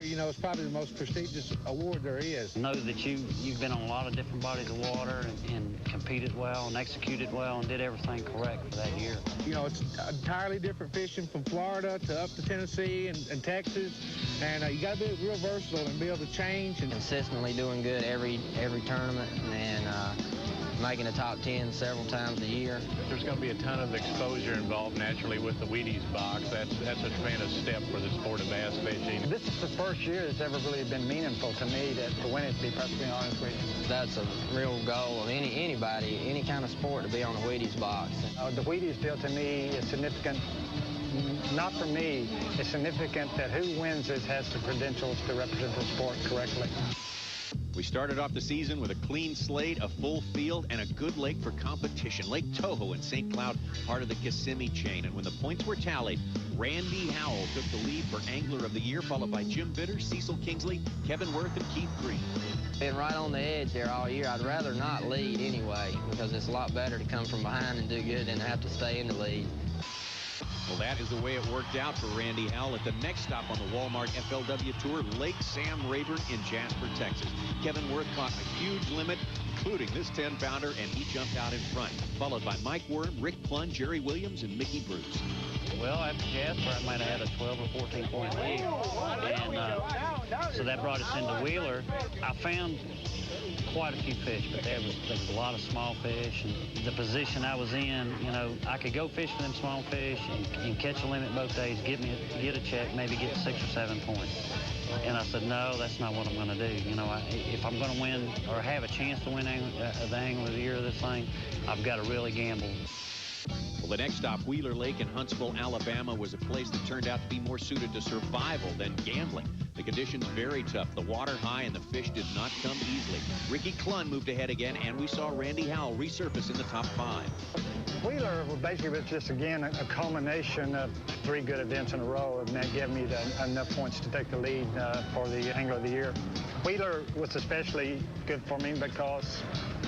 You know, it's probably the most prestigious award there is. Know that you've been on a lot of different bodies of water and competed well and executed well and did everything correct for that year. You know, it's entirely different fishing from Florida to up to Tennessee and Texas. And you got to be real versatile and be able to change. And consistently doing good every tournament and making the top 10 several times a year. There's going to be a ton of exposure involved naturally with the Wheaties box. That's a tremendous step for the sport of bass fishing. This is the first year it's ever really been meaningful to me to win it, to be perfectly honest with you. That's a real goal of anybody, any kind of sport, to be on the Wheaties box. The Wheaties deal to me is significant. Not for me, it's significant that who wins it has the credentials to represent the sport correctly. We started off the season with a clean slate, a full field, and a good lake for competition. Lake Toho in St. Cloud, part of the Kissimmee chain. And when the points were tallied, Randy Howell took the lead for Angler of the Year, followed by Jim Bitter, Cecil Kingsley, Kevin Worth, and Keith Green. Been right on the edge there all year. I'd rather not lead anyway, because it's a lot better to come from behind and do good than to have to stay in the lead. Well, that is the way it worked out for Randy Howell at the next stop on the Walmart FLW Tour, Lake Sam Rayburn in Jasper, Texas. Kevin Worth caught a huge limit, including this 10-pounder, and he jumped out in front, followed by Mike Worm, Rick Plunge, Jerry Williams, and Mickey Bruce. Well, after Jasper, I might have had a 12 or 14-point lead, and so that brought us into Wheeler. I found quite a few fish, but there was a lot of small fish, and the position I was in, you know, I could go fish for them small fish and catch a limit both days, get a check, maybe get 6 or 7 points. And I said, no, that's not what I'm going to do. You know, if I'm going to win or have a chance to win the Angler of the Year of this thing, I've got to really gamble. Well, the next stop, Wheeler Lake in Huntsville, Alabama, was a place that turned out to be more suited to survival than gambling. The conditions very tough, the water high, and the fish did not come easily. Ricky Clunn moved ahead again, and we saw Randy Howell resurface in the top 5. Wheeler basically was just, again, a culmination of 3 good events in a row, and that gave me enough points to take the lead for the Angler of the Year. Wheeler was especially good for me because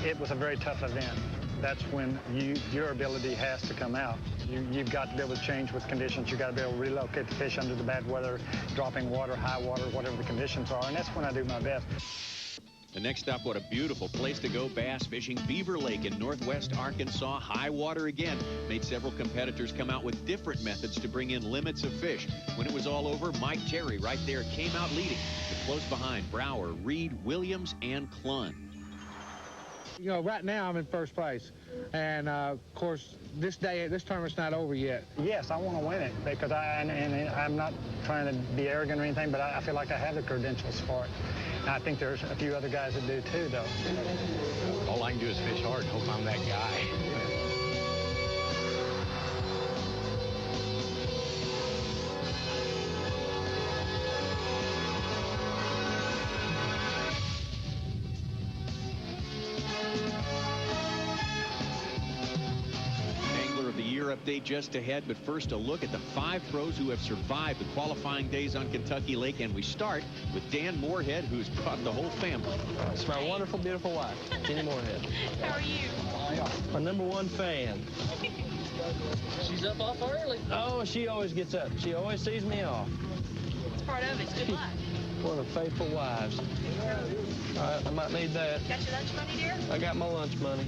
it was a very tough event. That's when your ability has to come out. You've got to be able to change with conditions. You've got to be able to relocate the fish under the bad weather, dropping water, high water, whatever the conditions are, and that's when I do my best. The next stop, what a beautiful place to go bass fishing. Beaver Lake in northwest Arkansas, high water again. Made several competitors come out with different methods to bring in limits of fish. When it was all over, Mike Terry right there came out leading. But close behind, Brauer, Reed, Williams, and Clunn. You know, right now I'm in first place. And, of course, this tournament's not over yet. Yes, I want to win it because I'm not trying to be arrogant or anything, but I feel like I have the credentials for it. And I think there's a few other guys that do too, though. All I can do is fish hard and hope I'm that guy. Update just ahead, but first a look at the 5 pros who have survived the qualifying days on Kentucky Lake, and we start with Dan Moorhead, who's brought the whole family. It's my wonderful, beautiful wife, Denny Morehead. How are you? My #1 fan. She's up off early. Oh, she always gets up. She always sees me off. It's part of it. Good luck. One of the faithful wives. All right, I might need that. Got your lunch money, dear? I got my lunch money.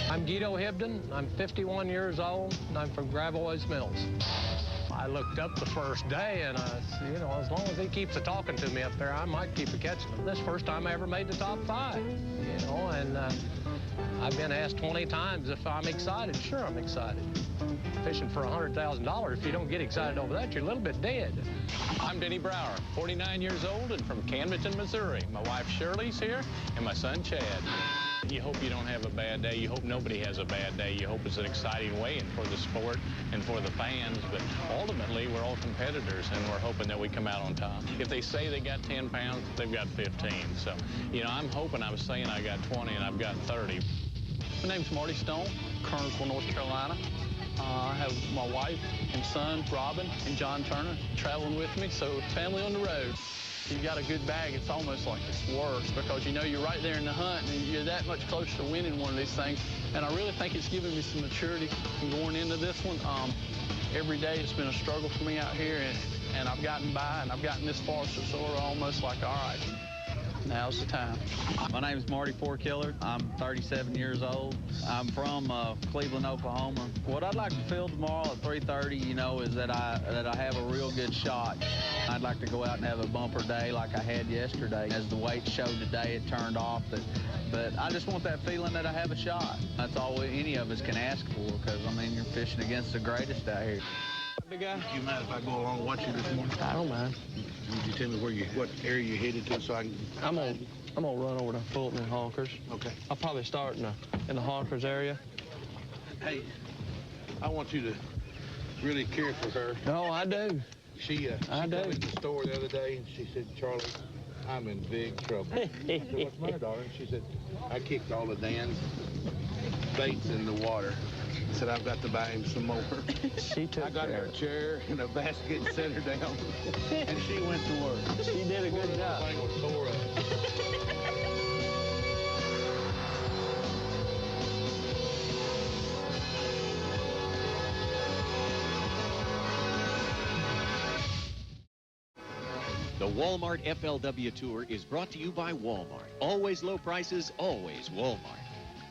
I'm Guido Hibden. I'm 51 years old, and I'm from Gravois Mills. I looked up the first day, and you know, as long as he keeps talking to me up there, I might keep catching him. This is the first time I ever made the top 5, you know, and I've been asked 20 times if I'm excited. Sure, I'm excited. Fishing for $100,000, if you don't get excited over that, you're a little bit dead. I'm Denny Brauer, 49 years old and from Canvaton, Missouri. My wife Shirley's here and my son Chad. You hope you don't have a bad day. You hope nobody has a bad day. You hope it's an exciting weigh-in for the sport and for the fans. But ultimately, we're all competitors, and we're hoping that we come out on top. If they say they got 10 pounds, they've got 15. So, you know, I'm hoping I was saying I got 20 and I've got 30. My name's Marty Stone, Kernersville, North Carolina. I have my wife and son, Robin and John Turner, traveling with me, so family on the road. you've got a good bag, it's almost like it's worse because you know you're right there in the hunt and you're that much closer to winning one of these things. And I really think it's given me some maturity going into this one. Every day it's been a struggle for me out here, and I've gotten by and I've gotten this far, so we're almost like, all right, now's the time. My name is Marty Fourkiller. I'm 37 years old. I'm from Cleveland, Oklahoma. What I'd like to feel tomorrow at 3:30, you know, is that I have a real good shot. I'd like to go out and have a bumper day like I had yesterday. As the weight showed today, it turned off. But I just want that feeling that I have a shot. That's all any of us can ask for, because, I mean, you're fishing against the greatest out here. Big guy, do you mind if I go along and watch you this morning? I don't mind. Would you tell me what area you're headed to so I can... I'm gonna run over to Fulton and Honkers. Okay. I'll probably start in the Honkers area. Hey, I want you to really care for her. No, I do. She told me the store the other day, and she said, Charlie, I'm in big trouble. I said, what's the matter, darling? She said, I kicked all of Dan's baits in the water. I said, I've got to buy him some more. She took I got her a chair and a basket and set her down, and she went to work. She did a good job. Everything was tore up. The Walmart FLW Tour is brought to you by Walmart. Always low prices, always Walmart.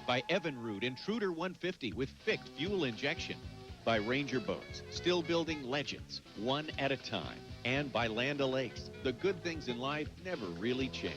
By Evinrude Intruder 150 with fixed fuel injection. By Ranger Boats, still building legends, one at a time. And by Land O'Lakes. The good things in life never really change.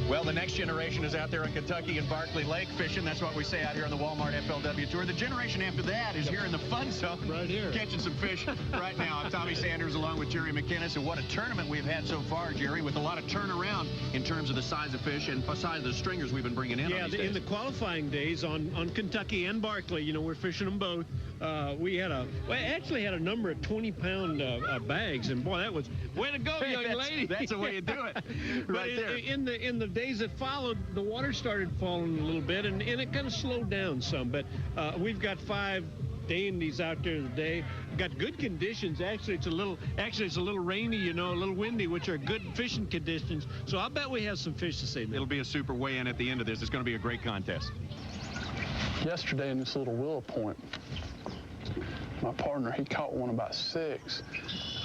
Well, the next generation is out there in Kentucky and Barkley Lake fishing. That's what we say out here on the Walmart FLW Tour. The generation after that is here in the fun zone. Right here. Catching some fish right now. I'm Tommy Sanders along with Jerry McInnes. And what a tournament we've had so far, Jerry, with a lot of turnaround in terms of the size of fish and size of the stringers we've been bringing in. Yeah, in the qualifying days on Kentucky and Barkley, you know, we're fishing them both. We actually had a number of 20-pound bags, and boy, that was way to go, young lady. That's the way you do it, right there. In the days that followed, the water started falling a little bit, and it kind of slowed down some. But we've got 5 dandies out there today. Got good conditions. Actually, it's a little rainy, you know, a little windy, which are good fishing conditions. So I bet we have some fish to see. It'll be a super weigh-in at the end of this. It's going to be a great contest. Yesterday in this little willow point, my partner, he caught one about 6.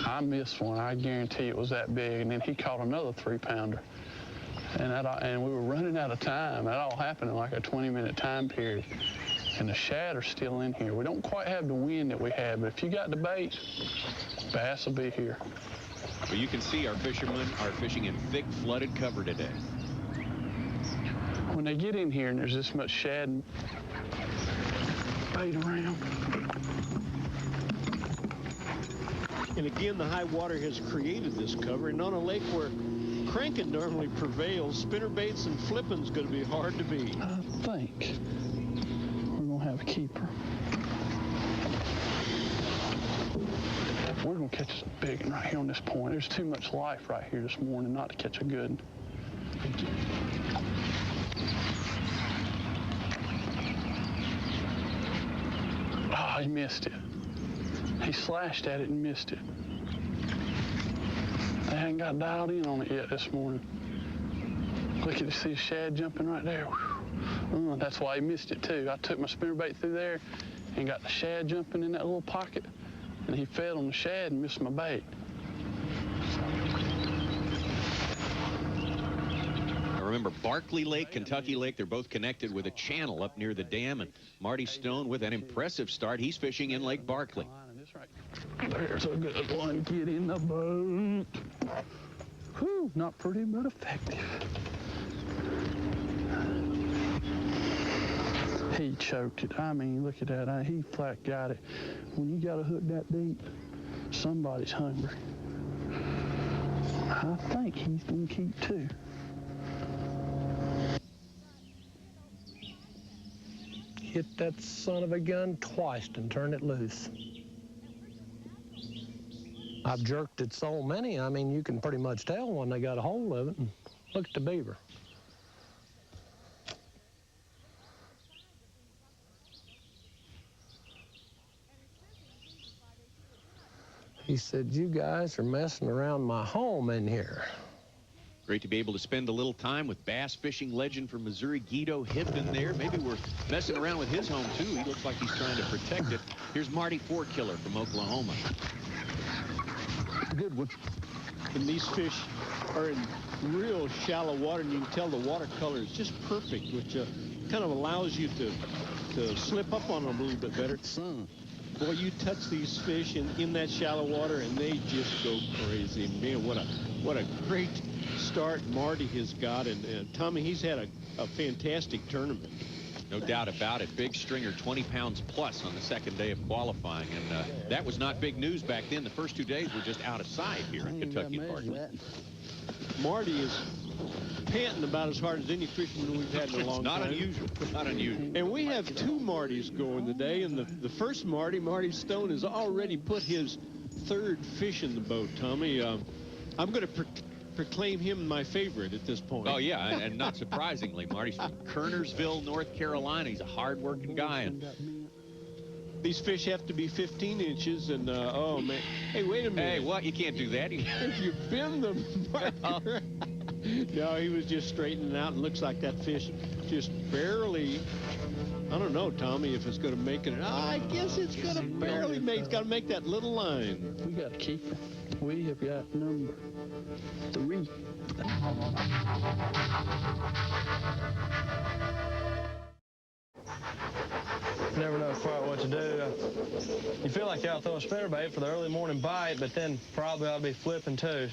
I missed one. I guarantee it was that big. And then he caught another 3-pounder. And we were running out of time. That all happened in like a 20-minute time period. And the shad are still in here. We don't quite have the wind that we had, but if you got the bait, bass will be here. Well, you can see our fishermen are fishing in thick, flooded cover today. When they get in here and there's this much shad and bait around. And again, the high water has created this cover, and on a lake where cranking normally prevails, spinnerbaits and flipping's going to be hard to beat. I think we're going to have a keeper. We're going to catch a big one right here on this point. There's too much life right here this morning not to catch a good one. Oh, he missed it. He slashed at it and missed it. They hadn't got dialed in on it yet this morning. Look at you, see the shad jumping right there. That's why he missed it too. I took my spinnerbait through there and got the shad jumping in that little pocket, and he fed on the shad and missed my bait. Remember, Barkley Lake, Kentucky Lake, they're both connected with a channel up near the dam. And Marty Stone with an impressive start. He's fishing in Lake Barkley. There's a good one. Get in the boat. Whew, not pretty, but effective. He choked it. I mean, look at that. He flat got it. When you got a hook that deep, somebody's hungry. I think he's going to keep 2. Hit that son of a gun twice and turn it loose. I've jerked it so many, I mean, you can pretty much tell when they got a hold of it. And look at the beaver. He said, "You guys are messing around my home in here." Great to be able to spend a little time with bass fishing legend from Missouri, Guido Hibden there. Maybe we're messing around with his home, too. He looks like he's trying to protect it. Here's Marty Fourkiller from Oklahoma. Good one. And these fish are in real shallow water, and you can tell the watercolor is just perfect, which kind of allows you to slip up on them a little bit better. Boy, you touch these fish in that shallow water, and they just go crazy. Man, what a great start Marty has got. And Tommy, he's had a fantastic tournament. No doubt about it. Big stringer, 20 pounds plus on the second day of qualifying. And that was not big news back then. The first 2 days were just out of sight here in Kentucky Park. Marty is panting about as hard as any fisherman we've had in a long time. Not unusual. Not unusual. And we have two Martys going today. And the first Marty Stone, has already put his third fish in the boat, Tommy. I'm going to proclaim him my favorite at this point. Oh, yeah, and not surprisingly, Marty's from Kernersville, North Carolina. He's a hard-working guy. And these fish have to be 15 inches, and, oh, man. Hey, wait a minute. Hey, what? You can't do that. If you bend them. No, he was just straightening out, and looks like that fish just barely, I don't know, Tommy, if it's going to make it. I guess it's going to barely make, it's got to make that little line. We got to keep it. We have got number 3. Never know quite what to do. You feel like you ought to throw a spinnerbait for the early morning bite, but then probably I'll be flipping too.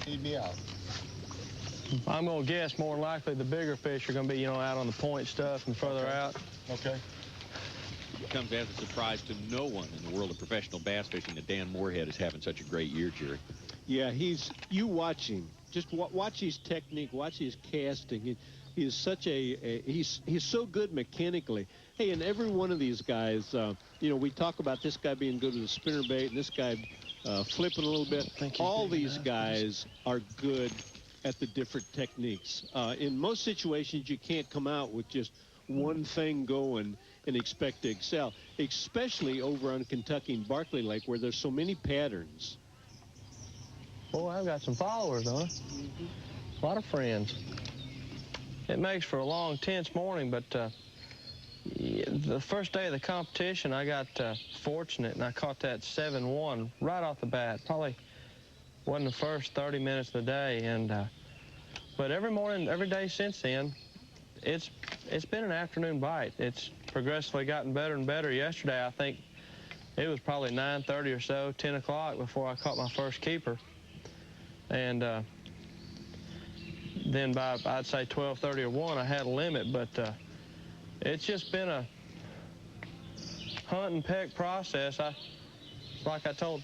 Feed me out. I'm going to guess more than likely the bigger fish are going to be, out on the point stuff and further out. Okay. It comes as a surprise to no one in the world of professional bass fishing that Dan Moorhead is having such a great year, Jerry. Yeah, you watch him. Just watch his technique, watch his casting. He is such he's so good mechanically. Hey, and every one of these guys, we talk about this guy being good with a spinnerbait and this guy flipping a little bit. All these guys are good at the different techniques. In most situations, you can't come out with just one thing going and expect to excel, especially over on Kentucky and Barkley Lake, where there's so many patterns. Boy, I've got some followers, huh? A lot of friends. It makes for a long, tense morning, but the first day of the competition, I got fortunate, and I caught that 7-1 right off the bat. Probably wasn't the first 30 minutes of the day, and but every morning, every day since then, it's been an afternoon bite. It's progressively gotten better and better. Yesterday, I think it was probably 9:30 or so, 10 o'clock before I caught my first keeper, and then by, I'd say 12:30 or 1, I had a limit, but it's just been a hunt and peck process. Like I told.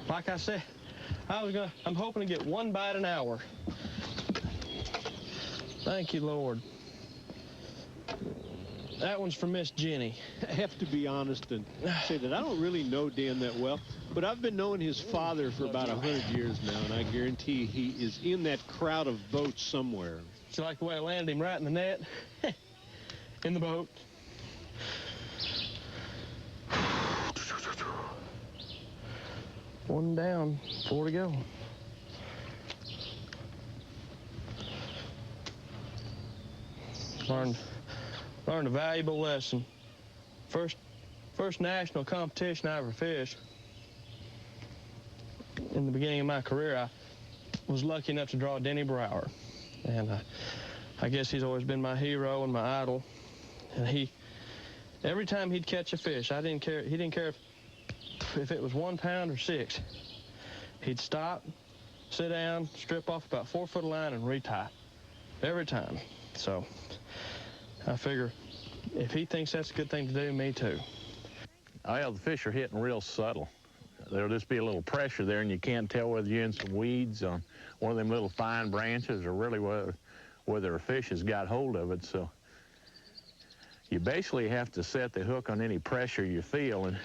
Like I said, I'm hoping to get one bite an hour. Thank you, Lord. That one's for Miss Jenny. I have to be honest and say that I don't really know Dan that well, but I've been knowing his father for about 100 years now, and I guarantee he is in that crowd of boats somewhere. You like the way I landed him right in the net? In the boat. One down, 4 to go. Learned a valuable lesson. First national competition I ever fished. In the beginning of my career, I was lucky enough to draw Denny Brauer. And I guess he's always been my hero and my idol. And every time he'd catch a fish, he didn't care if it was 1 pound or 6. He'd stop, sit down, strip off about 4 foot of line and retie. Every time. So I figure if he thinks that's a good thing to do, me too. Well, the fish are hitting real subtle. There'll just be a little pressure there, and you can't tell whether you're in some weeds on one of them little fine branches or really whether a fish has got hold of it. So you basically have to set the hook on any pressure you feel, and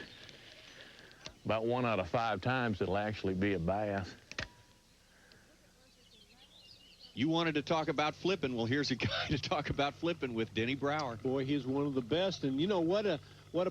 about 1 out of 5 times it'll actually be a bass. You wanted to talk about flipping. Well, here's a guy to talk about flipping with Denny Brauer. Boy, he's one of the best. And you know what a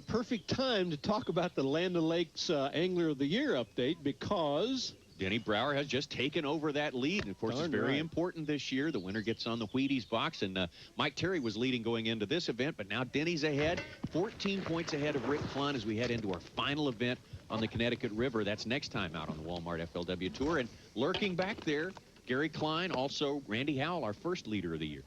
perfect time to talk about the Land O'Lakes Angler of the Year update, because Denny Brauer has just taken over that lead. And of course, it's very important this year. The winner gets on the Wheaties box, and Mike Terry was leading going into this event, but now Denny's ahead, 14 points ahead of Rick Clunn as we head into our final event on the Connecticut River. That's next time out on the Walmart FLW Tour. And lurking back there, Gary Klein, also Randy Howell, our first leader of the year.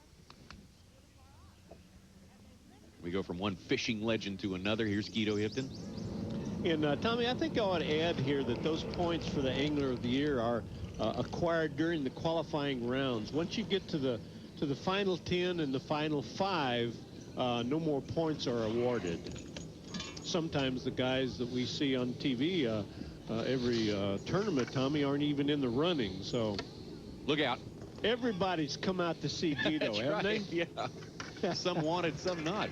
We go from one fishing legend to another. Here's Guido Hibden. And Tommy, I think I ought to add here that those points for the Angler of the Year are acquired during the qualifying rounds. Once you get to the final 10 and the final 5, no more points are awarded. Sometimes the guys that we see on TV every tournament, Tommy, aren't even in the running. So look out. Everybody's come out to see Guido, haven't they? Yeah. Some wanted, some not.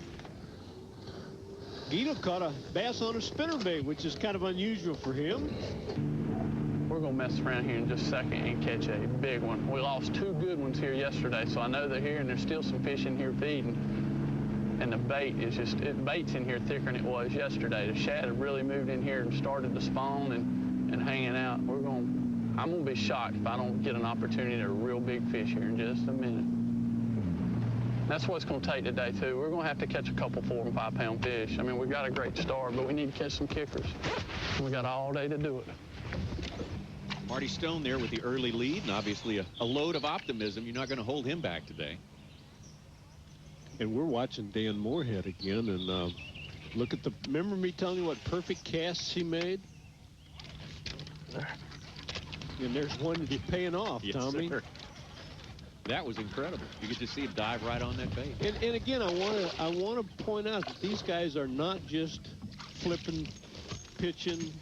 Guido caught a bass on a spinnerbait, which is kind of unusual for him. We're going to mess around here in just a second and catch a big one. We lost 2 good ones here yesterday, so I know they're here, and there's still some fish in here feeding. And the bait is bait's in here thicker than it was yesterday. The shad have really moved in here and started to spawn and hanging out. I'm going to be shocked if I don't get an opportunity at a real big fish here in just a minute. That's what it's going to take today, too. We're going to have to catch a couple 4- and 5-pound fish. I mean, we've got a great start, but we need to catch some kickers. We got all day to do it. Marty Stone there with the early lead, and obviously a load of optimism. You're not going to hold him back today. And we're watching Dan Moorhead again, and look at remember me telling you what perfect casts he made? And there's one that he's paying off, yes, Tommy. Sir. That was incredible. You get to see him dive right on that bait. And again, I want to point out that these guys are not just flipping, pitching,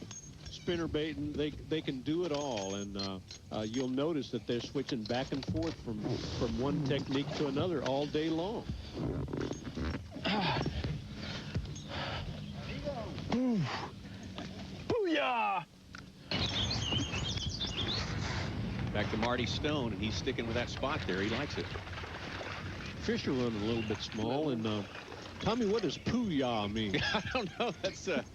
spinner baiting. They can do it all, and you'll notice that they're switching back and forth from one technique to another all day long. Booyah! Back to Marty Stone, and he's sticking with that spot there. He likes it. Fish are running a little bit small, and Tommy, what does poo-yah mean? I don't know. That's a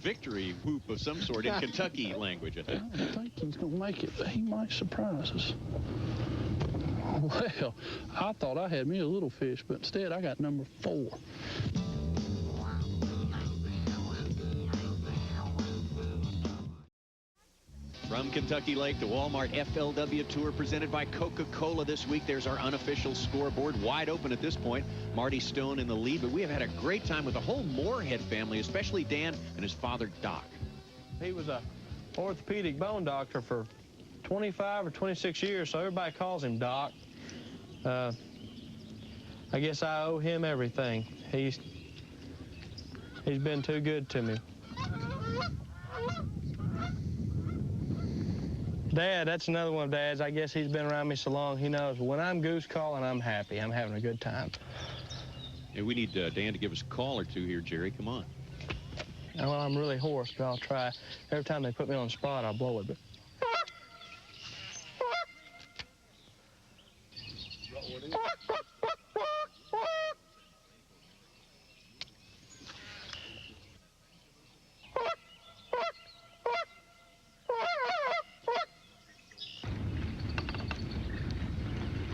victory whoop of some sort in Kentucky language, I think. I don't think he's going to make it, but he might surprise us. Well, I thought I had me a little fish, but instead I got number 4. From Kentucky Lake, the Walmart FLW Tour presented by Coca-Cola this week. There's our unofficial scoreboard, wide open at this point. Marty Stone in the lead, but we have had a great time with the whole Moorhead family, especially Dan and his father, Doc. He was a orthopedic bone doctor for 25 or 26 years, so everybody calls him Doc. I guess I owe him everything. He's been too good to me. Dad, that's another one of Dad's. I guess he's been around me so long, he knows when I'm goose calling, I'm happy. I'm having a good time. Yeah, we need Dan to give us a call or two here, Jerry. Come on. Well, I'm really hoarse, but I'll try. Every time they put me on the spot, I'll blow it. But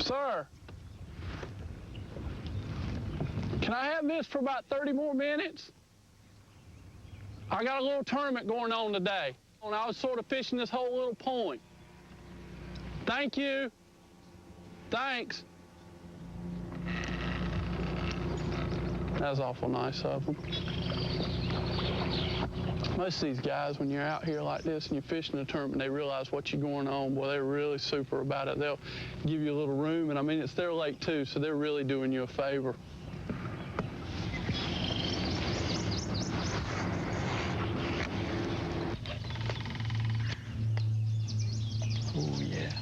Sir, can I have this for about 30 more minutes? I got a little tournament going on today. I was sort of fishing this whole little point. Thank you. Thanks. That was awful nice of them. Most of these guys, when you're out here like this and you're fishing a tournament, they realize what you're going on. Boy, they're really super about it. They'll give you a little room, and I mean, it's their lake too, so they're really doing you a favor. Oh, yeah.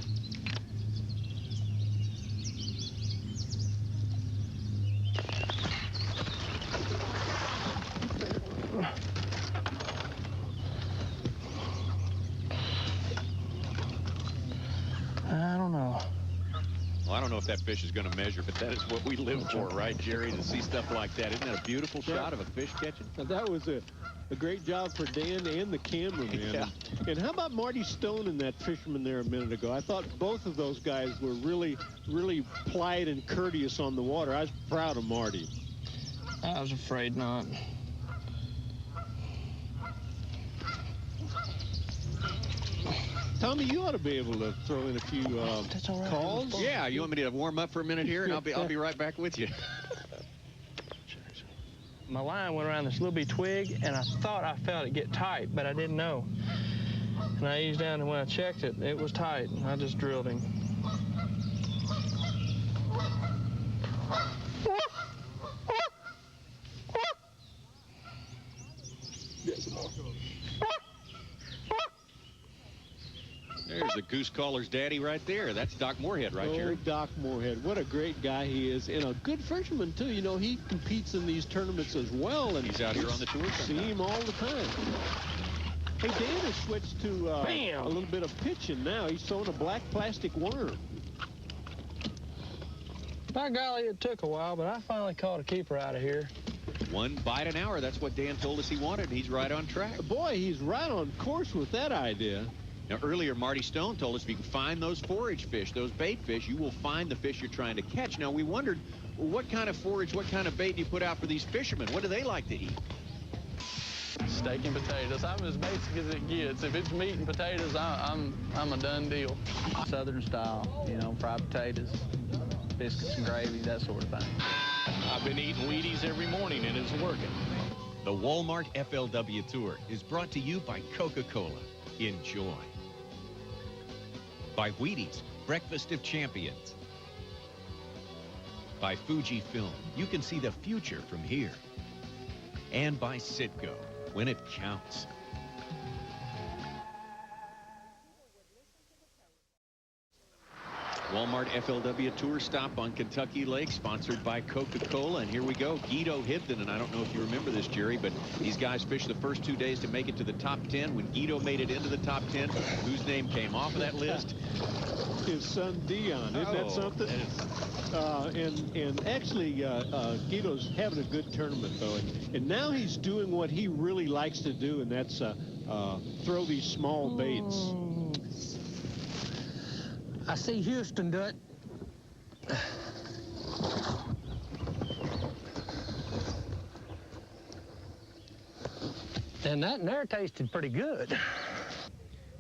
I don't know. don't know if that fish is going to measure, but that is what we live for, right, Jerry, to see stuff like that. Isn't that a beautiful shot of a fish catching? Now, that was a great job for Dan and the cameraman. Yeah. And how about Marty Stone and that fisherman there a minute ago? I thought both of those guys were really, really polite and courteous on the water. I was proud of Marty. I was afraid not. Tommy, you ought to be able to throw in a few calls. Yeah, you want me to warm up for a minute here, and I'll be right back with you. My line went around this little bitty twig, and I thought I felt it get tight, but I didn't know. And I eased down, and when I checked it, it was tight. And I just drilled him. There's the goose caller's daddy right there. That's Doc Moorhead, right, Jerry? Oh, Doc Moorhead. What a great guy he is. And a good fisherman, too. You know, he competes in these tournaments as well. And he's out here on the tour. See him all the time. Hey, Dan has switched to a little bit of pitching now. He's throwing a black plastic worm. By golly, it took a while, but I finally caught a keeper out of here. 1 bite an hour. That's what Dan told us he wanted. He's right on track. Boy, he's right on course with that idea. Now, earlier, Marty Stone told us if you can find those forage fish, those bait fish, you will find the fish you're trying to catch. Now, we wondered, what kind of forage, what kind of bait do you put out for these fishermen? What do they like to eat? Steak and potatoes. I'm as basic as it gets. If it's meat and potatoes, I'm a done deal. Southern style, you know, fried potatoes, biscuits and gravy, that sort of thing. I've been eating Wheaties every morning, and it's working. The Walmart FLW Tour is brought to you by Coca-Cola. Enjoy. By Wheaties, Breakfast of Champions. By Fujifilm, you can see the future from here. And by Citgo, when it counts. Walmart FLW Tour stop on Kentucky Lake, sponsored by Coca-Cola. And here we go, Guido Hibden. And I don't know if you remember this, Jerry, but these guys fished the first 2 days to make it to the top 10. When Guido made it into the top 10, whose name came off of that list? His son, Dion. Isn't that something? And actually, Guido's having a good tournament, though. And now he's doing what he really likes to do, and that's throw these small baits. I see Houston do it. And that in there tasted pretty good.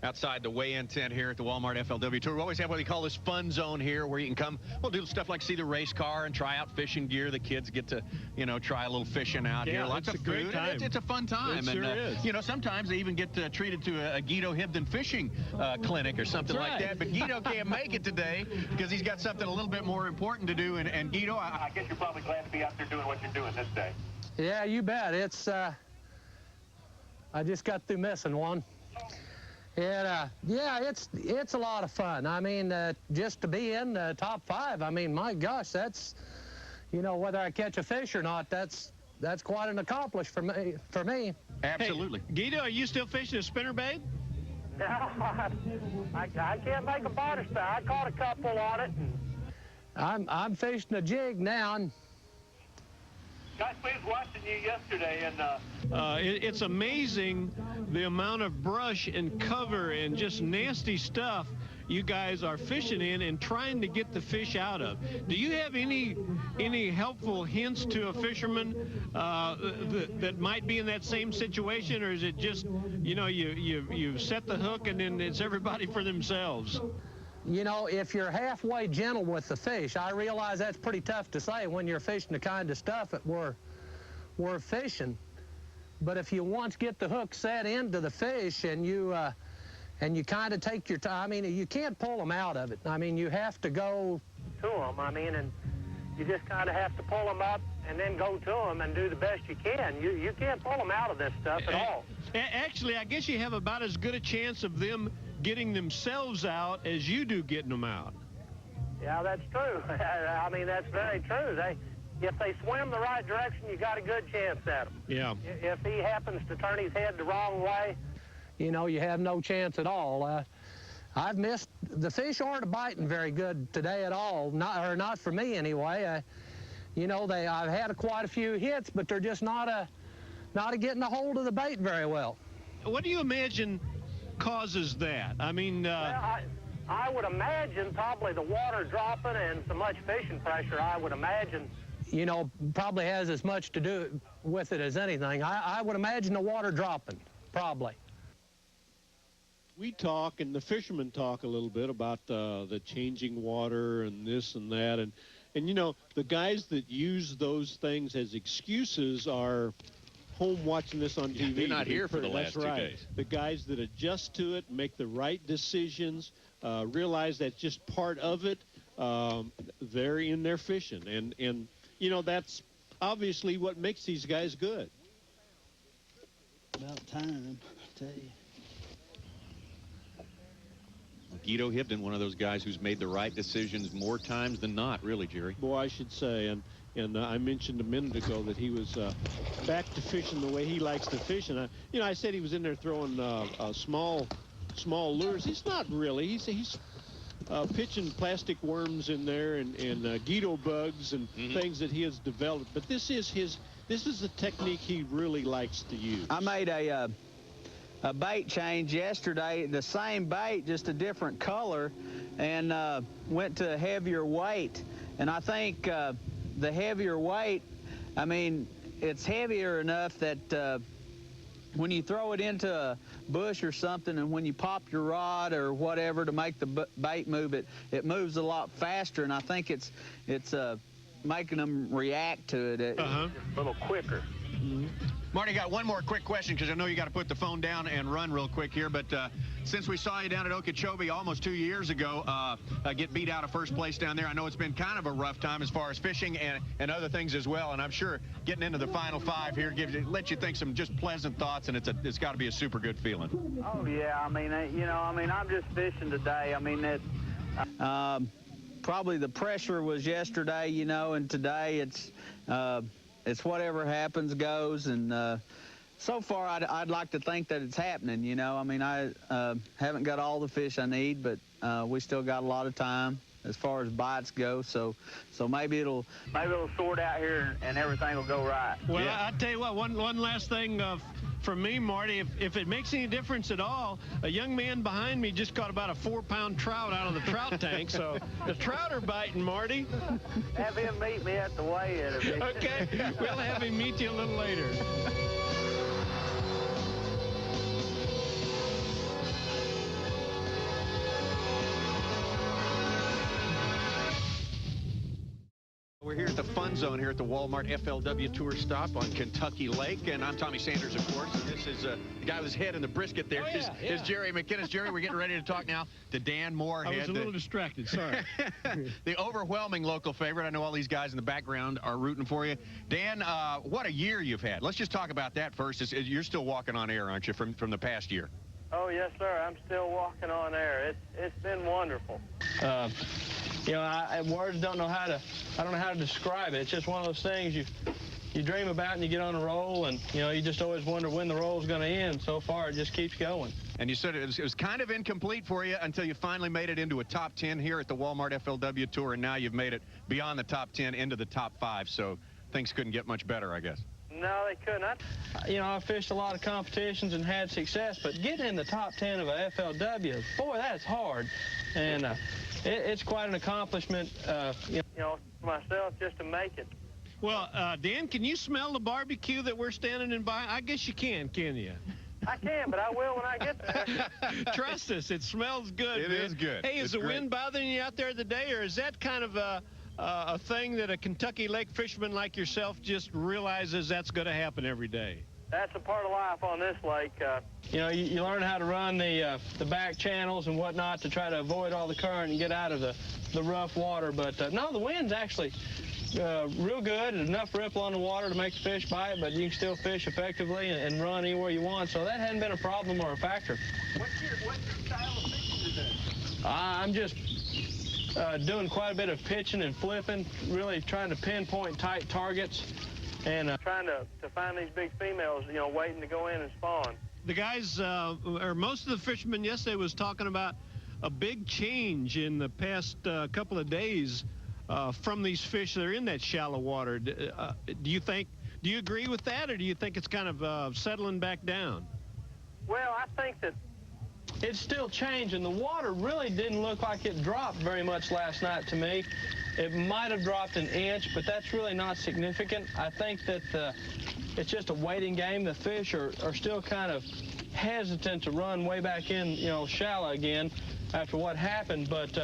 Outside the weigh-in tent here at the Walmart FLW Tour, we always have what we call this fun zone here, where you can come. We'll do stuff like see the race car and try out fishing gear. The kids get to, you know, try a little fishing out here. Lots of food. Great time. It's a fun time. It sure is. You know, sometimes they even get treated to a Guido Hibden fishing clinic or something like that. But Guido can't make it today because he's got something a little bit more important to do. And Guido, I guess you're probably glad to be out there doing what you're doing this day. Yeah, you bet. It's, I just got through missing one. And, yeah, it's a lot of fun. I mean, just to be in the top 5, I mean, my gosh, that's, you know, whether I catch a fish or not, that's quite an accomplishment for me. Absolutely. Hey, Guido, are you still fishing a spinnerbait? No, I can't make a body style. I caught a couple on it. I'm fishing a jig now. And Guys, we was watching you yesterday, and it's amazing the amount of brush and cover and just nasty stuff you guys are fishing in and trying to get the fish out of. Do you have any helpful hints to a fisherman that might be in that same situation, or is it just, you know, you set the hook and then it's everybody for themselves? You know, if you're halfway gentle with the fish, I realize that's pretty tough to say when you're fishing the kind of stuff that we're fishing. But if you once get the hook set into the fish and you kind of take your time, I mean, you can't pull them out of it. I mean, you have to go to them, I mean, and you just kind of have to pull them up and then go to them and do the best you can. You can't pull them out of this stuff at all. Actually, I guess you have about as good a chance of them getting themselves out as you do getting them out. Yeah, that's true. I mean, that's very true. If they swim the right direction, you got a good chance at them. Yeah. If he happens to turn his head the wrong way, you know, you have no chance at all. I've missed, the fish aren't biting very good today at all, not for me anyway. You know, I've had quite a few hits, but they're just not getting a hold of the bait very well. What do you imagine causes that? I mean, well, I would imagine probably the water dropping and so much fishing pressure, I would imagine. You know, probably has as much to do with it as anything. I would imagine the water dropping, probably. We talk, and the fishermen talk a little bit about the changing water and this and that, and you know, the guys that use those things as excuses are home watching this on TV. They're not here for the last 2 days. The guys that adjust to it, make the right decisions, realize that's just part of it. They're in there fishing, and you know, that's obviously what makes these guys good. About time, I tell you. Guido Hibden, one of those guys who's made the right decisions more times than not, really, Jerry. Boy, I should say, and I mentioned a minute ago that he was back to fishing the way he likes to fish, and I said he was in there throwing small lures. He's not really. He's pitching plastic worms in there and Guido bugs and things that he has developed. But this is the technique he really likes to use. I made a bait change yesterday, the same bait, just a different color, and went to a heavier weight. And I think the heavier weight, I mean, it's heavier enough that when you throw it into a bush or something, and when you pop your rod or whatever to make the bait move, it moves a lot faster, and I think it's making them react to it a little quicker. Marty, got one more quick question, because I know you got to put the phone down and run real quick here, but since we saw you down at Okeechobee almost 2 years ago, get beat out of first place down there, I know it's been kind of a rough time as far as fishing and other things as well, and I'm sure getting into the final five here lets you think some just pleasant thoughts, and it's got to be a super good feeling. Oh, yeah, I mean, I'm just fishing today. I mean, probably the pressure was yesterday, and today it's whatever happens goes, and so far I'd like to think that it's happening. I mean, I haven't got all the fish I need, but we still got a lot of time as far as bites go, so maybe it'll sort out here and everything will go right. Well, yeah. I'll tell you what, one last thing from me, Marty, if it makes any difference at all, a young man behind me just caught about a 4-pound trout out of the trout tank, so the trout are biting, Marty. Have him meet me at the weigh-in. Okay, we'll have him meet you a little later. We're here at the Fun Zone here at the Walmart FLW Tour stop on Kentucky Lake, and I'm Tommy Sanders, of course, and this is the guy with his head in the brisket there. Is Jerry McInnes. Jerry, we're getting ready to talk now to Dan Moorhead. I was a little distracted, sorry. The overwhelming local favorite. I know all these guys in the background are rooting for you. Dan, what a year you've had. Let's just talk about that first. You're still walking on air, aren't you, from the past year? Oh, yes, sir. I'm still walking on air. It's been wonderful. Words don't know how to, I don't know how to describe it. It's just one of those things you dream about and you get on a roll, and, you just always wonder when the roll's going to end. So far, it just keeps going. And you said it was kind of incomplete for you until you finally made it into a top 10 here at the Walmart FLW Tour, and now you've made it beyond the top 10 into the top 5, so things couldn't get much better, I guess. No, they couldn't. I fished a lot of competitions and had success, but getting in the top 10 of a FLW, boy, that's hard. And it's quite an accomplishment. For myself, just to make it. Well, Dan, can you smell the barbecue that we're standing in by? I guess you can you? I can, but I will when I get there. Trust us, it smells good. It is good. Hey, is the wind bothering you out there today, or is that kind of a thing that a Kentucky Lake fisherman like yourself just realizes that's going to happen every day? That's a part of life on this lake. You learn how to run the back channels and whatnot to try to avoid all the current and get out of the rough water. But no, the wind's actually real good. There's enough ripple on the water to make the fish bite, but you can still fish effectively and run anywhere you want. So that hadn't been a problem or a factor. What's your style of fishing today? I'm just doing quite a bit of pitching and flipping, really trying to pinpoint tight targets. And trying to find these big females, waiting to go in and spawn. The guys, or most of the fishermen yesterday was talking about a big change in the past couple of days from these fish that are in that shallow water. Do you agree with that, or do you think it's kind of settling back down? Well, I think that it's still changing. The water really didn't look like it dropped very much last night to me. It might have dropped an inch, but that's really not significant. I think that it's just a waiting game. The fish are still kind of hesitant to run way back in, you know, shallow again after what happened, but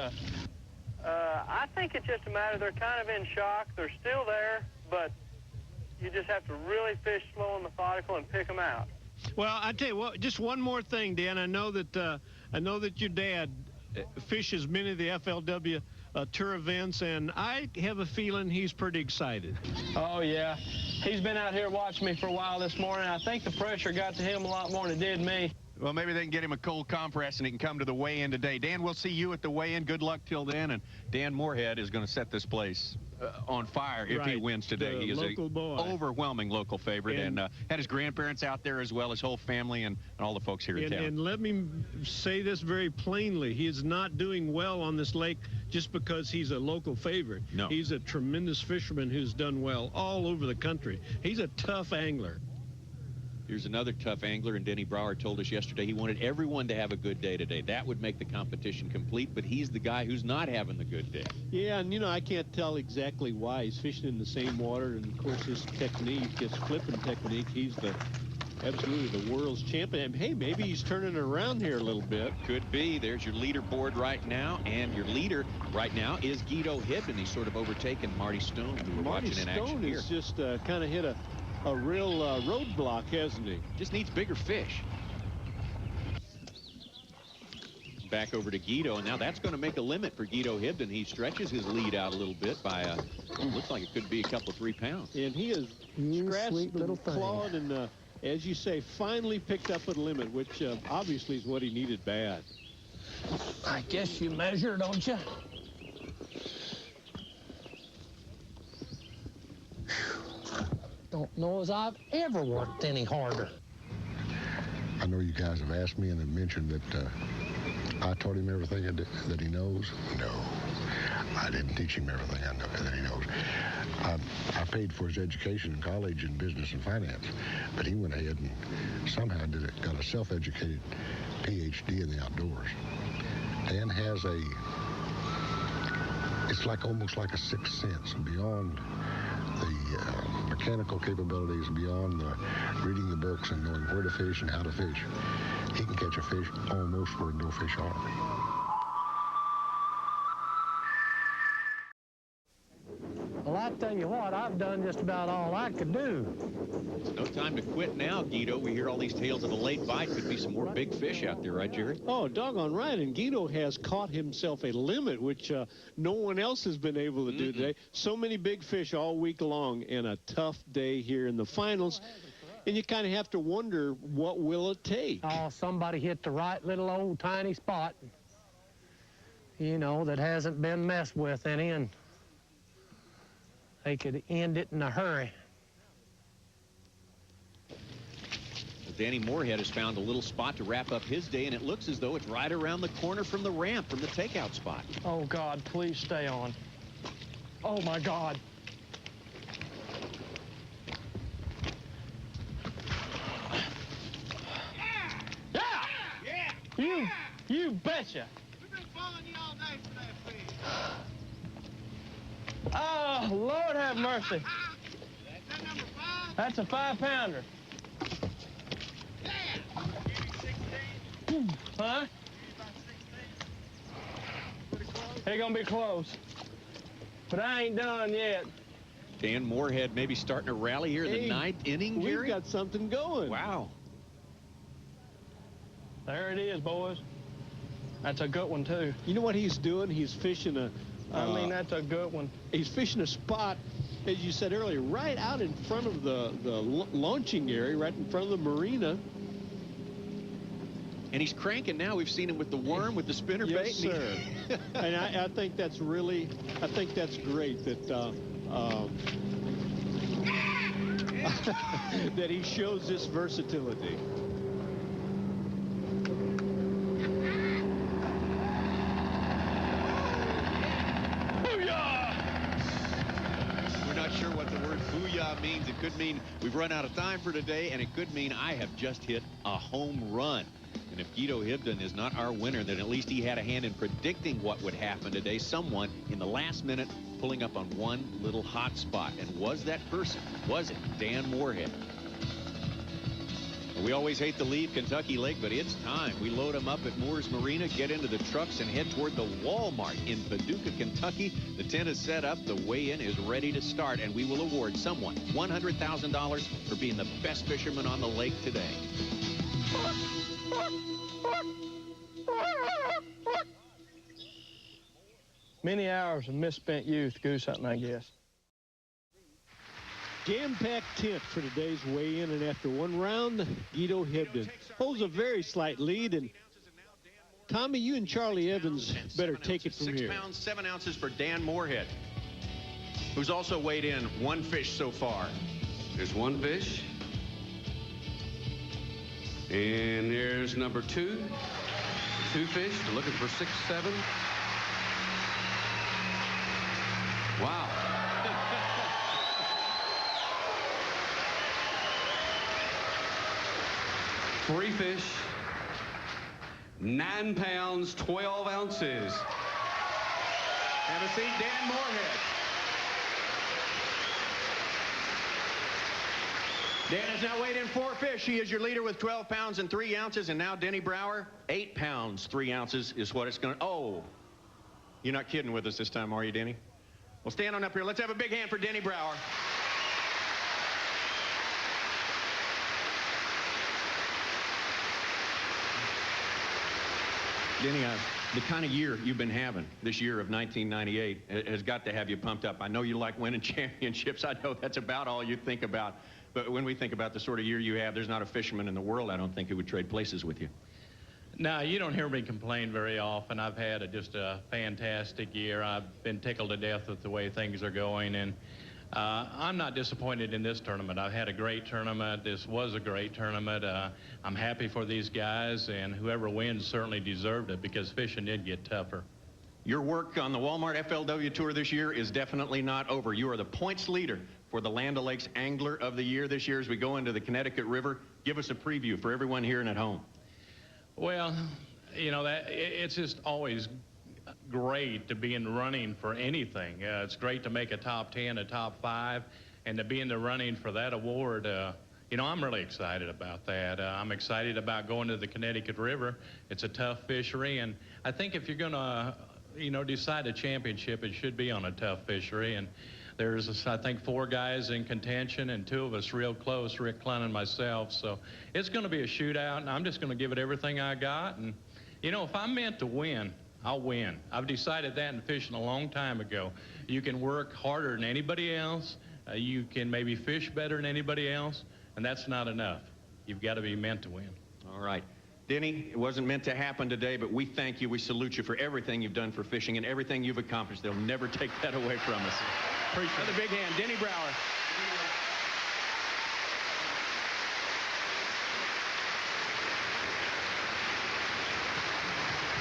I think it's just a matter they're kind of in shock. They're still there, but you just have to really fish slow and methodical and pick them out. Well, I tell you what, just one more thing, Dan. I know that your dad fishes many of the FLW tour events, and I have a feeling he's pretty excited. Oh, yeah. He's been out here watching me for a while this morning. I think the pressure got to him a lot more than it did me. Well, maybe they can get him a cold compress and he can come to the weigh-in today. Dan, we'll see you at the weigh-in. Good luck till then. And Dan Moorhead is going to set this place on fire if he wins today. He is an overwhelming local favorite, and had his grandparents out there as well, his whole family, and all the folks here in town. And let me say this very plainly. He is not doing well on this lake just because he's a local favorite. No. He's a tremendous fisherman who's done well all over the country. He's a tough angler. Here's another tough angler, and Denny Brauer told us yesterday he wanted everyone to have a good day today. That would make the competition complete, but he's the guy who's not having the good day. Yeah, and, you know, I can't tell exactly why. He's fishing in the same water, and, of course, his technique, his flipping technique, he's absolutely the world's champion. And, hey, maybe he's turning it around here a little bit. Could be. There's your leaderboard right now, and your leader right now is Guido Hibden. He's sort of overtaken Marty Stone, who we're watching in action here. Marty Stone has just kind of hit a real roadblock, hasn't he? Just needs bigger fish. Back over to Guido, and now that's going to make a limit for Guido Hibden. He stretches his lead out a little bit by, looks like it could be a couple of 3 pounds. And he has scratched and clawed and, as you say, finally picked up a limit, which obviously is what he needed bad. I guess you measure, don't you? Don't know as I've ever worked any harder. I know you guys have asked me and have mentioned that I taught him everything that he knows. No, I didn't teach him everything I know that he knows. I paid for his education in college in business and finance, but he went ahead and somehow got a self-educated PhD in the outdoors. Dan has it's almost like a sixth sense, and beyond the mechanical capabilities, beyond reading the books and knowing where to fish and how to fish. He can catch a fish almost where no fish are. Well, I tell you what, I've done just about all I could do. It's no time to quit now, Guido. We hear all these tales of a late bite. Could be some more big fish out there, right, Jerry? Oh, doggone right. And Guido has caught himself a limit, which no one else has been able to do today. So many big fish all week long, and a tough day here in the finals. And you kind of have to wonder, what will it take? Oh, somebody hit the right little old tiny spot, you know, that hasn't been messed with any, and they could end it in a hurry. Danny Moorhead has found a little spot to wrap up his day, and it looks as though it's right around the corner from the ramp, from the takeout spot. Oh, God, please stay on. Oh, my God. Yeah! You betcha. We've been following you all day for that fish. Oh, Lord have mercy. Is that number 5? That's a 5-pounder. Yeah. Give me 16. Huh? Give me about 16. Pretty close. They're gonna be close. But I ain't done yet. Dan Moorhead maybe starting to rally here in the 9th inning, Jerry? We've got something going. Wow. There it is, boys. That's a good one, too. You know what he's doing? He's fishing I mean, that's a good one. He's fishing a spot, as you said earlier, right out in front of the launching area, right in front of the marina. And he's cranking now. We've seen him with the worm, with the spinner bait. Yes, sir. And I think that's great that that he shows this versatility. job means. It could mean we've run out of time for today, and it could mean I have just hit a home run. And if Guido Hibdon is not our winner, then at least he had a hand in predicting what would happen today. Someone in the last minute pulling up on one little hot spot. And was that person? Was it Dan Moorhead? We always hate to leave Kentucky Lake, but it's time. We load them up at Moore's Marina, get into the trucks, and head toward the Walmart in Paducah, Kentucky. The tent is set up. The weigh-in is ready to start, and we will award someone $100,000 for being the best fisherman on the lake today. Many hours of misspent youth goose hunting, I guess. Jam-packed tent for today's weigh-in, and after one round, Guido Hibdon holds a very slight lead. And Tommy, you and Charlie Evans better take it from here. 6 pounds, 7 ounces for Dan Moorhead, who's also weighed in one fish so far. There's one fish. And there's number 2. 2 fish. They're looking for 6, 7. Wow. Three fish, 9 pounds, 12 ounces. Have a seat, Dan Moorhead. Dan has now weighed in 4 fish. He is your leader with 12 pounds and 3 ounces. And now Denny Brauer, 8 pounds, 3 ounces is what it's going to... Oh, you're not kidding with us this time, are you, Denny? Well, stand on up here. Let's have a big hand for Denny Brauer. Denny, the kind of year you've been having, this year of 1998, has got to have you pumped up. I know you like winning championships. I know that's about all you think about. But when we think about the sort of year you have, there's not a fisherman in the world, I don't think, who would trade places with you. No, you don't hear me complain very often. I've had just a fantastic year. I've been tickled to death with the way things are going, and I'm not disappointed in this tournament. I've had a great tournament. This was a great tournament. I'm happy for these guys, and whoever wins certainly deserved it because fishing did get tougher. Your work on the Walmart FLW Tour this year is definitely not over. You are the points leader for the Land O'Lakes Angler of the Year this year as we go into the Connecticut River. Give us a preview for everyone here and at home. Well, you know, it's just always great to be in running for anything. It's great to make a top 10, a top 5, and to be in the running for that award. You know, I'm really excited about that. I'm excited about going to the Connecticut River. It's a tough fishery, and I think if you're going to, you know, decide a championship, it should be on a tough fishery. And there's, I think, 4 guys in contention and 2 of us real close, Rick Klein and myself. So it's going to be a shootout, and I'm just going to give it everything I got. And, you know, if I'm meant to win, I'll win. I've decided that in fishing a long time ago. You can work harder than anybody else. You can maybe fish better than anybody else, and that's not enough. You've got to be meant to win. All right. Denny, it wasn't meant to happen today, but we thank you. We salute you for everything you've done for fishing and everything you've accomplished. They'll never take that away from us. Appreciate it. Another big hand. Denny Brauer.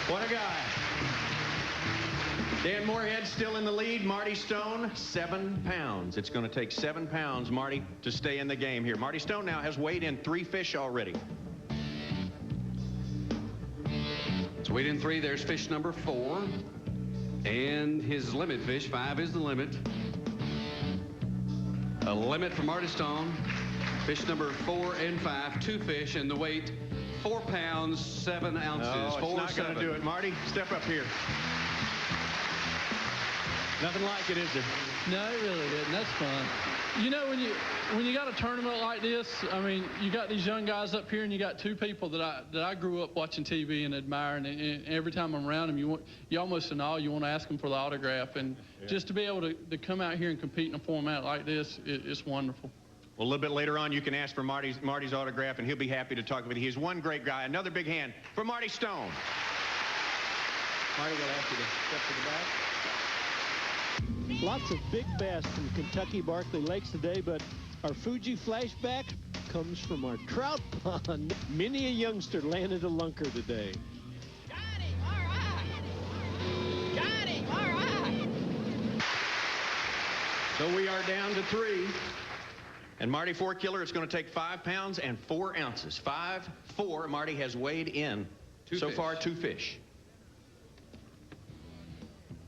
What a guy. Dan Moorhead still in the lead. Marty Stone, 7 pounds. It's going to take 7 pounds, Marty, to stay in the game here. Marty Stone now has weighed in 3 fish already. So weighed in 3. There's fish number 4. And his limit fish, 5 is the limit. A limit for Marty Stone. Fish number 4 and 5, 2 fish, and the weight 4 pounds, 7 ounces. Oh, it's not going to do it. Marty, step up here. Nothing like it, is there? No, it really didn't. That's fun. You know, when you got a tournament like this, I mean, you got these young guys up here, and you got 2 people that I grew up watching TV and admiring, and every time I'm around them, you almost in awe. You want to ask them for the autograph, and just to be able to come out here and compete in a format like this, it's wonderful. Well, a little bit later on, you can ask for Marty's autograph, and he'll be happy to talk with you. He's one great guy. Another big hand for Marty Stone. Marty, we'll ask you to step to the back. Lots of big bass from Kentucky Barkley Lakes today, but our Fuji flashback comes from our trout pond. Many a youngster landed a lunker today. Got him, all right. Got him, all right. So we are down to 3. And Marty, 4-killer, it's going to take 5 pounds and 4 ounces. 5, 4. Marty has weighed in so far 2 fish.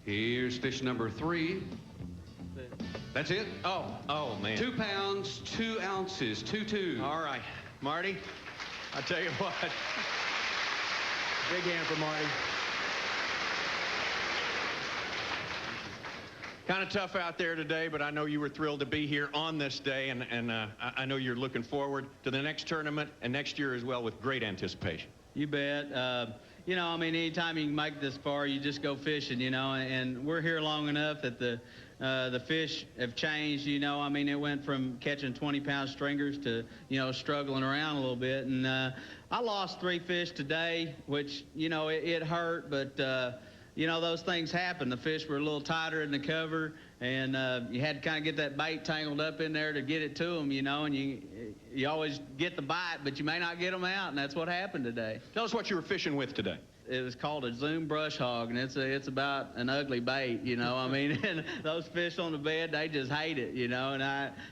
Here's fish number 3. That's it? Oh, man. 2 pounds, 2 ounces, 2-2. All right, Marty, I tell you what. Big hand for Marty. Kind of tough out there today, but I know you were thrilled to be here on this day, and I know you're looking forward to the next tournament and next year as well with great anticipation. You bet. You know, I mean, anytime you can make it this far, you just go fishing, you know, and we're here long enough that the fish have changed, you know. I mean, it went from catching 20-pound stringers to, you know, struggling around a little bit. And I lost 3 fish today, which, you know, it hurt, but, you know, those things happen. The fish were a little tighter in the cover, and you had to kind of get that bait tangled up in there to get it to them, you know, and you always get the bite, but you may not get them out, and that's what happened today. Tell us what you were fishing with today. It was called a Zoom brush hog, and it's about an ugly bait, you know. I mean, and those fish on the bed, they just hate it, you know.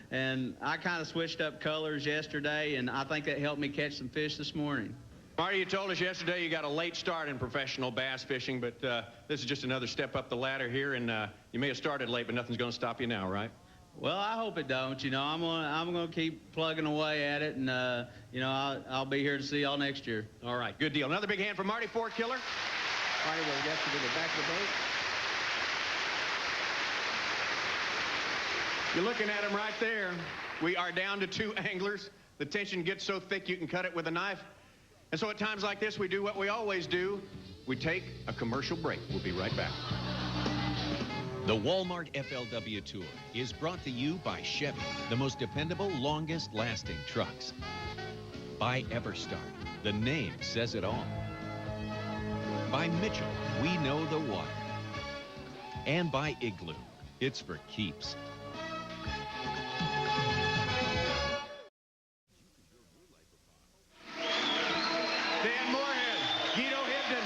And I kind of switched up colors yesterday, and I think that helped me catch some fish this morning. Marty, you told us yesterday you got a late start in professional bass fishing, but this is just another step up the ladder here, and you may have started late, but nothing's going to stop you now, right? Well, I hope it don't. You know, I'm gonna keep plugging away at it, and you know, I'll be here to see y'all next year. All right, good deal. Another big hand for Marty, 4-killer. Marty will get to the back of the boat. You're looking at him right there. We are down to 2 anglers. The tension gets so thick you can cut it with a knife. And so at times like this, we do what we always do. We take a commercial break. We'll be right back. The Walmart FLW Tour is brought to you by Chevy, the most dependable, longest-lasting trucks. By Everstar, the name says it all. By Mitchell, we know the water. And by Igloo, it's for keeps. Dan Moorhead, Guido Hibden.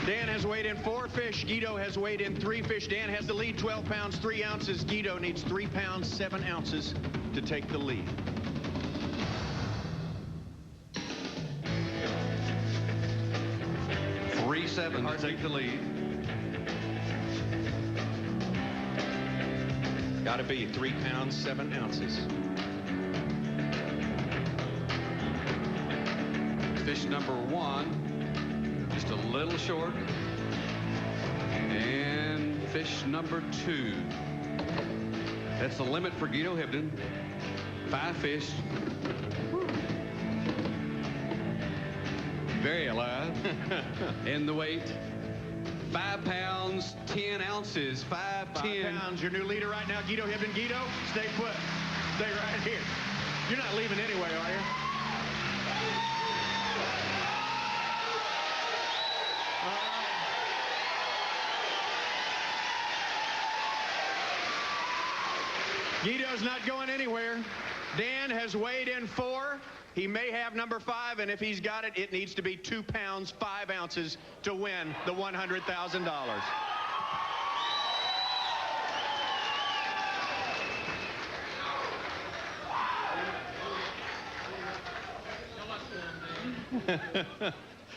Dan has weighed in 4 fish. Guido has weighed in 3 fish. Dan has the lead, 12 pounds, 3 ounces. Guido needs 3 pounds, 7 ounces to take the lead. $3.7 to take the lead. Got to be 3 pounds, 7 ounces. Fish number 1, just a little short. And fish number 2. That's the limit for Guido Hibden. 5 fish. Very alive. And the weight, 5 pounds, 10 ounces, 5 pounds. Your new leader right now, Guido Hibden. Guido, stay put. Stay right here. You're not leaving anyway, are you? Guido's not going anywhere. Dan has weighed in 4. He may have number 5, and if he's got it, it needs to be 2 pounds, 5 ounces to win the $100,000.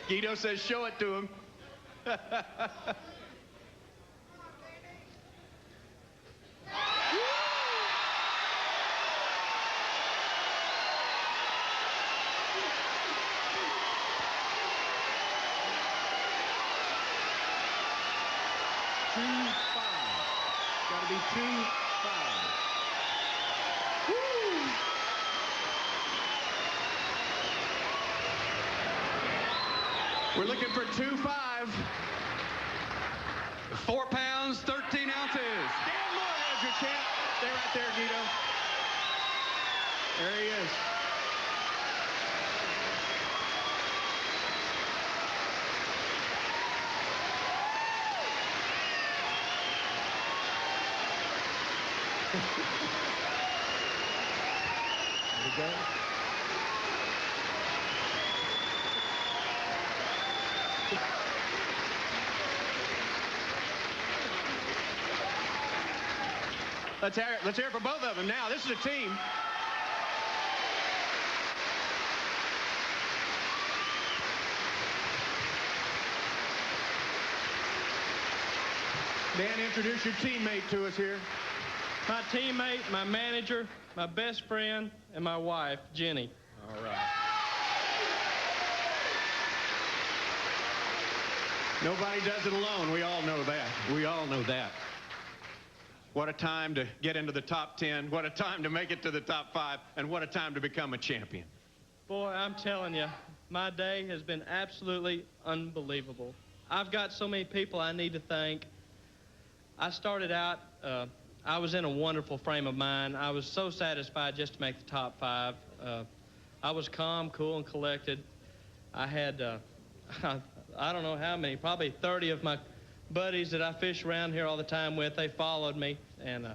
Guido says, show it to him. Got to be 2.5. Woo! We're looking for 2.5. 4 pounds, 13 ounces. Dan Moorhead's your champ. Stay right there, Guido. There he is. There we go. Let's hear it for both of them now. This is a team. Dan, introduce your teammate to us here. My teammate, my manager, my best friend, and my wife, Jenny. All right. Nobody does it alone. We all know that. We all know that. What a time to get into the top 10. What a time to make it to the top 5. And what a time to become a champion. Boy, I'm telling you, my day has been absolutely unbelievable. I've got so many people I need to thank. I started out, I was in a wonderful frame of mind. I was so satisfied just to make the top 5. I was calm, cool, and collected. I had, I don't know how many, probably 30 of my buddies that I fish around here all the time with. They followed me, and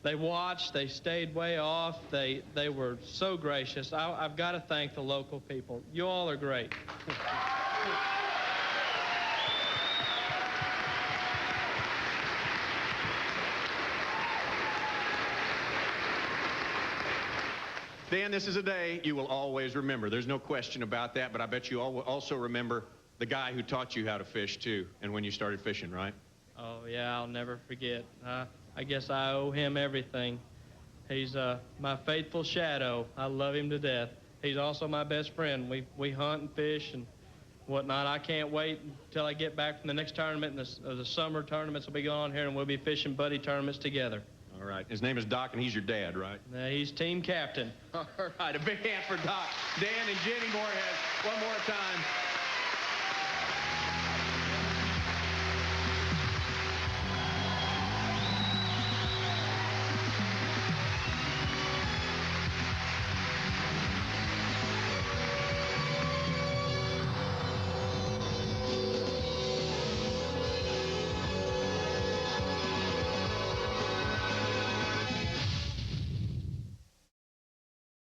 they watched. They stayed way off. They were so gracious. I've got to thank the local people. You all are great. Dan, this is a day you will always remember. There's no question about that, but I bet you all will also remember the guy who taught you how to fish, too, and when you started fishing, right? Oh, yeah, I'll never forget. I guess I owe him everything. He's my faithful shadow. I love him to death. He's also my best friend. We hunt and fish and whatnot. I can't wait until I get back from the next tournament, and the summer tournaments will be going on here, and we'll be fishing buddy tournaments together. All right. His name is Doc, and he's your dad, right? He's team captain. All right. A big hand for Doc. Dan and Jenny Moorhead, one more time.